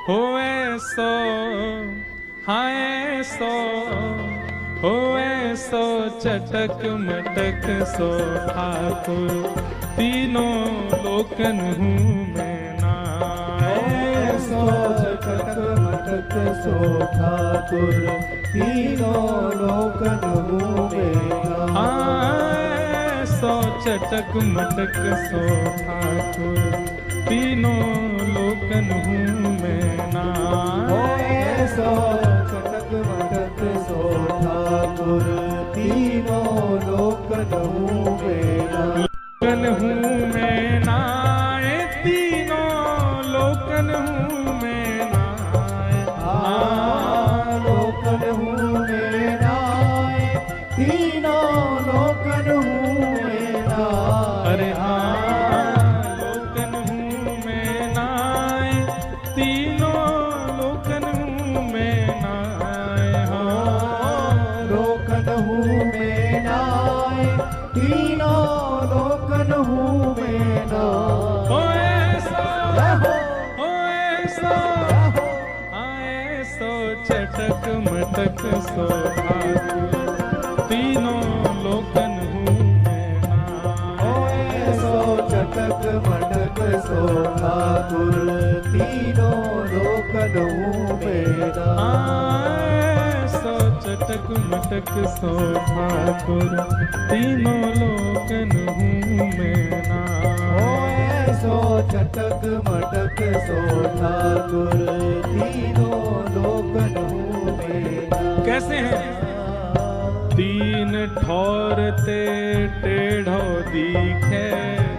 होए सो हाय सो होए सो चटक मटक सो ठाकुर तीनों लोकन हूँ मैं नाय। सो चटक मटक सो ठाकुर तीनों लोकन हूँ मैं नाय। सो चटक मटक सो ठाकुर तीनों लोकन हूँ मैं नाय। सो चटक मटक सो ठाकुर तीनों लोकन हूँ मैं नाय। लोकन हूँ मैं नाय तीनों लोकन हूँ मैं नाय। लोकन हूँ मैं नाय तीनों लोकन हूँ मैं नाय। अरे लोकन हूँ मैं नाय तीनों लोकन हूँ मैं नाय। लोकन हूँ मैं नाय तीनों लोकन हूँ मैं नाय। होए सो आए सो चटक मटक सो ठाकुर तीनों लोकन हूँ मैं नाय। सो चटक मटक सो ठाकुर तीनों लोकन हूँ मैं नाय। सो चटक मटक सो ठाकुर तीनों लोकन हूँ मैं नाय। सो चटक मटक सो ठाकुर तीनों लोकन हूँ मैं नाय। कैसे हैं? तीन ठौर ते टेढ़ो दिखे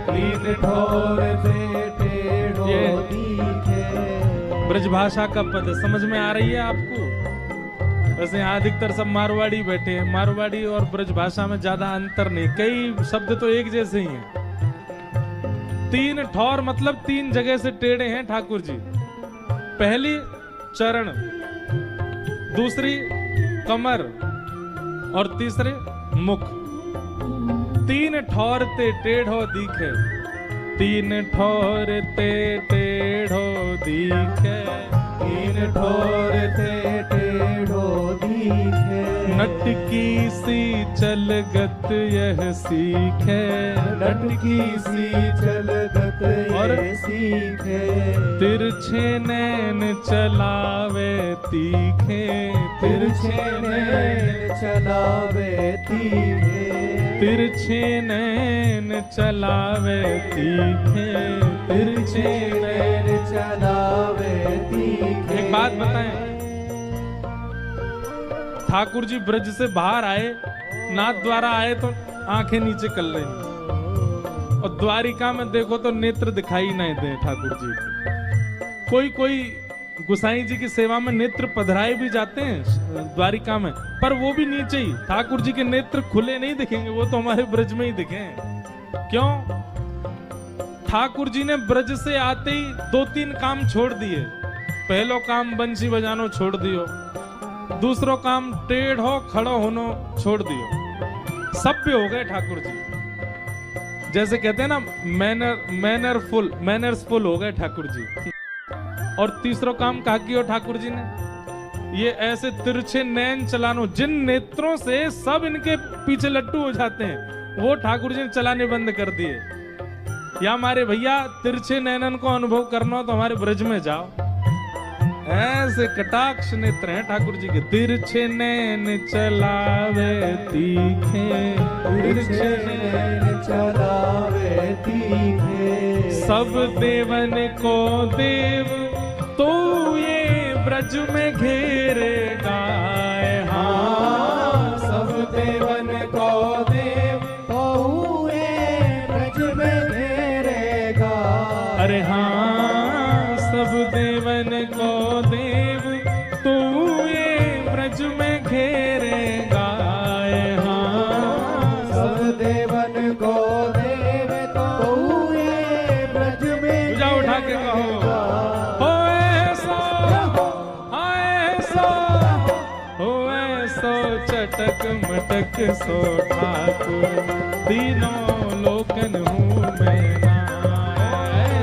तीन ठौर ते टेढ़ो दिखे। ब्रजभाषा का पद समझ में आ रही है आपको? वैसे यहाँ अधिकतर सब मारवाड़ी बैठे हैं। मारवाड़ी और ब्रजभाषा में ज्यादा अंतर नहीं, कई शब्द तो एक जैसे ही हैं। तीन ठौर मतलब तीन जगह से टेढ़े हैं ठाकुर जी। पहली चरण, दूसरी कमर और तीसरे मुख। तीन ठौर ते टेढ़ो दिखे, तीन ठौर ते टेढ़ो दिखे। तीन ठौर ते टेढ़ो दिखे। नटकी सी चलगत यह सीखे, नटकी सी चलगत और यह सीखे। तिरछे नैन चलावे तीखे, तिरछे नैन चलावे तीखे। तिरछे नैन चलावे तीखे, तिरछे नैन चलावे तीखे। एक बात बताएं, ठाकुर जी ब्रज से बाहर आए, नाथ द्वारा आए तो आंखें नीचे कर लेंगी, और द्वारिका में देखो तो नेत्र दिखाई नहीं दे ठाकुर जी के। कोई कोई गुसाई जी की सेवा में नेत्र पधराए भी जाते हैं द्वारिका में, पर वो भी नीचे ही। ठाकुर जी के नेत्र खुले नहीं दिखेंगे, वो तो हमारे ब्रज में ही दिखे। क्यों? ठाकुर जी ने ब्रज से आते ही दो तीन काम छोड़ दिए। पहलो काम बंसी बजानो छोड़ दियो, दूसरो काम टेढ़ो खड़ो होनो छोड़ दियो। सभ्य हो गए ठाकुर जी, जैसे कहते हैं ना मैनर्सफुल हो गए ठाकुर जी। और तीसरो काम कहा किया ठाकुर जी ने, ये ऐसे तिरछे नैन चलानो, जिन नेत्रों से सब इनके पीछे लट्टू हो जाते हैं, वो ठाकुर जी ने चलाने बंद कर दिए। या हमारे भैया तिरछे नैनन को अनुभव करना हो तो हमारे ब्रज में जाओ। ऐसे कटाक्ष नेत्र हैं ठाकुर जी के। तिरछे नैन चलावे तीखे, तिरछे नैन चलावे तीखे। सब देवन को देव तो ये ब्रज में घेरे गाए। हाँ, सब देवन को देव तो ये ब्रज में घेरे गाए। अरे हाँ, सब देवन को देव तू ये ब्रज में घेरे गाए। हाँ, सब देवन को देव तो ये ब्रज में पूजा उठा के कहो, चटक मटक सो ठाकुर तीनों लोकन हूँ मैं नाय।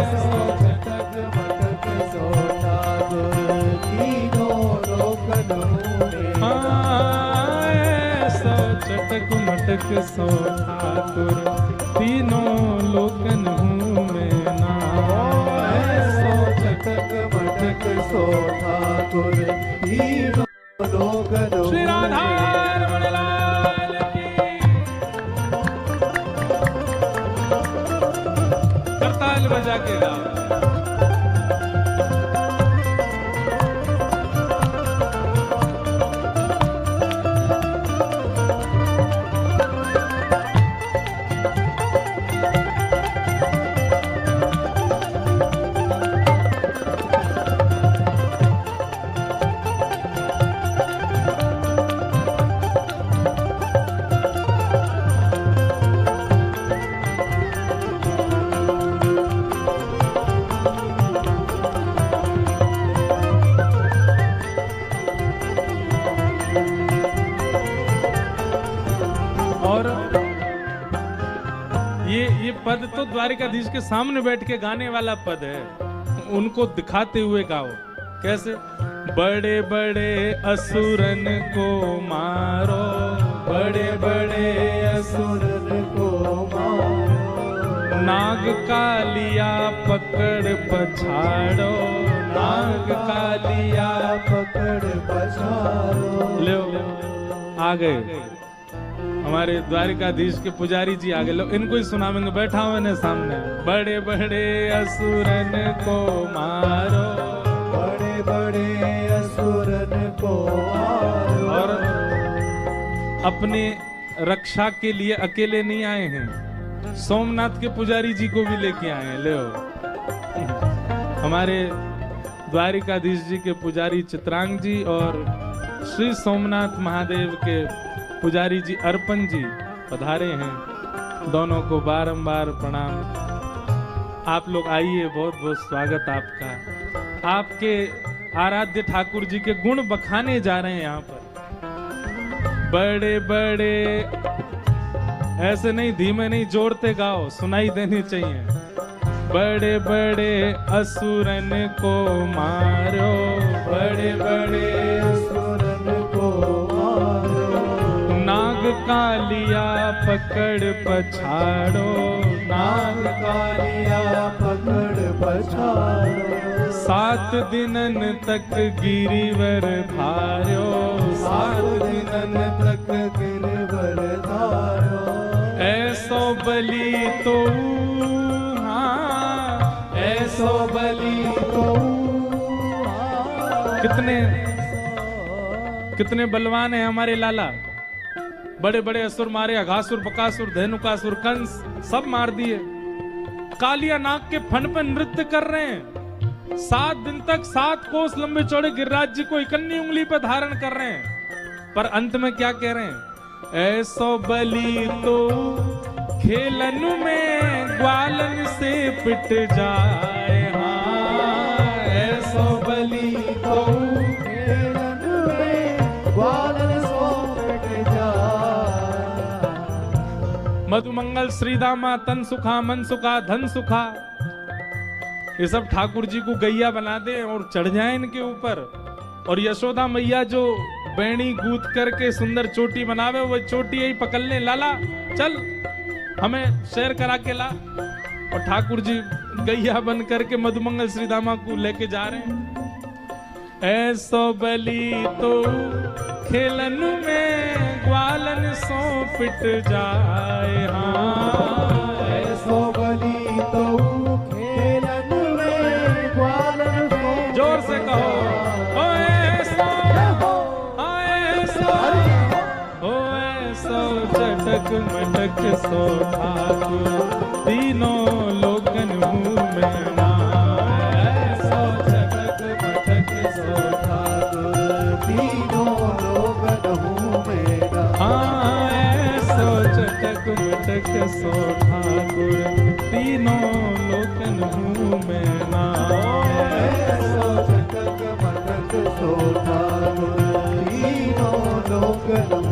चटक मटक सो ठाकुर मटक सो ठाकुर तीनों लोकन हूँ मैं ना। ऐसो चटक मटक सो ठाकुर तीनों लोकन हूँ श्री मैं राधा ना। रमण लाल की। करताल बजा के गाओ। और ये पद तो द्वारिकाधीश के सामने बैठ के गाने वाला पद है, उनको दिखाते हुए गाओ। कैसे? बड़े बड़े असुरन को मारो, बड़े बड़े असुरन को मारो, नाग कालिया पकड़ पछाड़ो, नाग कालिया पकड़ पछाड़ो। लो आ गए हमारे द्वारिकाधीश के पुजारी जी। आगे लो इनको ही सुनावेंगे, बैठा हुए ने सामने। बड़े बड़े असुरन को मारो, बड़े बड़े असुरन को मारो। और अपने रक्षा के लिए अकेले नहीं आए हैं, सोमनाथ के पुजारी जी को भी लेके आए हैं। लो हमारे द्वारिकाधीश जी के पुजारी चित्रांग जी और श्री सोमनाथ महादेव के पुजारी जी अर्पण जी पधारे हैं। दोनों को बारंबार प्रणाम। आप लोग आइए, बहुत बहुत स्वागत आपका। आपके आराध्य ठाकुर जी के गुण बखाने जा रहे हैं यहाँ पर। बड़े बड़े ऐसे नहीं, धीमे नहीं, जोड़ते गाओ, सुनाई देनी चाहिए। बड़े बड़े असुरन को मारो, बड़े बड़े असुरन को मारो, नाग कालिया पकड़ पछाड़ो, नाग कालिया पकड़ पछाड़ो। 7 दिनन तक गिरिवर धार्यो, 7 दिनन तक गिरवर धारो। ऐसो बलि तो हाँ, ऐसो बलि तो कितने बलवान है हमारे लाला। बड़े बड़े असुर मारे, अघासुर, बकासुर, धेनुकासुर, कंस सब मार दिए। कालिया नाग के फन पर नृत्य कर रहे हैं। 7 दिन तक 7 कोस लंबे चौड़े गिरिराज जी को इकन्नी उंगली पर धारण कर रहे हैं। पर अंत में क्या कह रहे हैं? ऐसो बलि तो खेलन में ग्वालन से पिट जाए। हाँ, ऐसो बलि तो खेलन में ग्वालन सो पिट जाए। मधुमंगल श्रीदामा तन सुखा मन सुखा धन सुखा, ये सब ठाकुर जी को गैया बना दे और चढ़ जाए इनके ऊपर। और यशोदा मैया जो बैणी गूंथ करके सुंदर चोटी बनावे, वो चोटी यही पकड़ ले। लाला चल हमें शेर करा के ला। और ठाकुर जी गैया बन करके मधुमंगल श्रीदामा को लेके जा रहे हैं। ऐसो बलि तो खेलन में ग्वालन सो पिट जाए। हाँ, ऐसो बलि तो खेलन में ग्वालन सो। जोर से कहो, ओ ऐसो, ओ ऐसो, ओ ऐसो चटक मटक सो ठाकुर तीनों लोकन हूँ मैं ना। ऐसो चटक मटक सो ठाकुर तीनों लोकन हूँ मैं ना। हाँ, ऐसो चटक मटक सो ठाकुर तीनों लोकन हूँ मैं ना। ऐसो चटक मटक सो ठाकुर तीनों लोकन